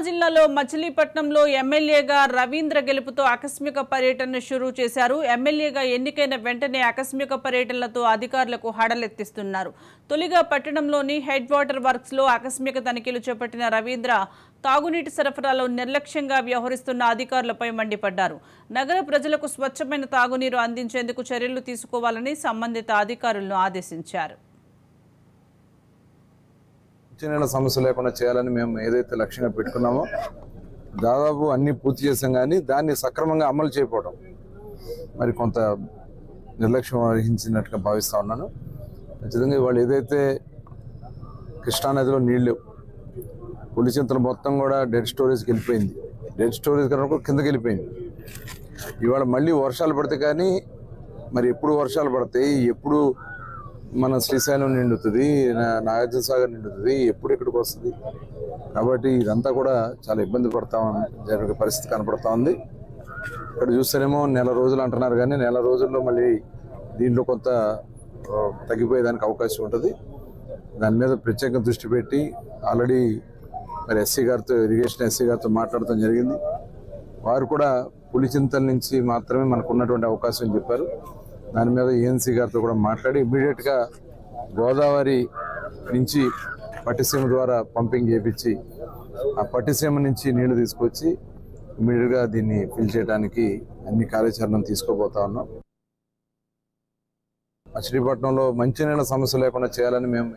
జిల్లాలో మచిలీపట్నంలో ఎమ్మెల్యేగా రవీంద్ర గెలుపుతో ఆకస్మిక పర్యటన షురూ చేశారు. ఎమ్మెల్యేగా ఎన్నికైన వెంటనే ఆకస్మిక పర్యటనలతో అధికారులకు హడలెత్తిస్తున్నారు. తొలిగా పట్టణంలోని హెడ్ వాటర్ వర్క్స్ లో ఆకస్మిక తనిఖీలు చేపట్టిన రవీంద్ర తాగునీటి సరఫరాలో నిర్లక్ష్యంగా వ్యవహరిస్తున్న అధికారులపై మండిపడ్డారు. నగర ప్రజలకు స్వచ్ఛమైన తాగునీరు అందించేందుకు చర్యలు తీసుకోవాలని సంబంధిత అధికారులను ఆదేశించారు. చిన్న సమస్య లేకుండా చేయాలని మేము ఏదైతే లక్ష్యంగా పెట్టుకున్నామో దాదాపు అన్ని పూర్తి చేసాం, కానీ దాన్ని సక్రమంగా అమలు చేయకపోవడం మరి కొంత నిర్లక్ష్యం వహించినట్టుగా భావిస్తూ ఉన్నాను. ఖచ్చితంగా వాళ్ళు ఏదైతే కృష్ణానదిలో నీళ్లు పులిచింతలు మొత్తం కూడా డెడ్ స్టోరేజ్కి వెళ్ళిపోయింది, డెడ్ స్టోరేజ్ కనుక కిందకి వెళ్ళిపోయింది. ఇవాళ మళ్ళీ వర్షాలు పడితే కానీ మరి ఎప్పుడు వర్షాలు పడతాయి, ఎప్పుడు మన శ్రీశైలం నిండుతుంది, నాగార్జున సాగర్ నిండుతుంది, ఎప్పుడు ఇక్కడికి వస్తుంది. కాబట్టి ఇదంతా కూడా చాలా ఇబ్బంది జరిగే పరిస్థితి కనపడతా ఉంది. ఇక్కడ చూస్తేనేమో నెల రోజులు అంటున్నారు, కానీ నెల రోజుల్లో మళ్ళీ దీంట్లో కొంత తగ్గిపోయేదానికి అవకాశం ఉంటుంది. దాని మీద ప్రత్యేక దృష్టి పెట్టి ఆల్రెడీ మరి ఇరిగేషన్ ఎస్సీ గారితో మాట్లాడటం జరిగింది. వారు కూడా పులిచింతల నుంచి మాత్రమే మనకు ఉన్నటువంటి అవకాశం చెప్పారు. దాని మీద ఏఎన్సీ గారితో కూడా మాట్లాడి ఇమ్మీడియట్గా గోదావరి నుంచి పట్టిసీమ ద్వారా పంపింగ్ చేయించి ఆ పట్టిసీమ నుంచి నీళ్లు తీసుకొచ్చి ఇమ్మీడియట్గా దీన్ని ఫిల్ చేయడానికి అన్ని కార్యాచరణలు తీసుకోబోతా ఉన్నాం. మచిలీపట్నంలో మంచినీళ్ళ సమస్య లేకుండా చేయాలని మేము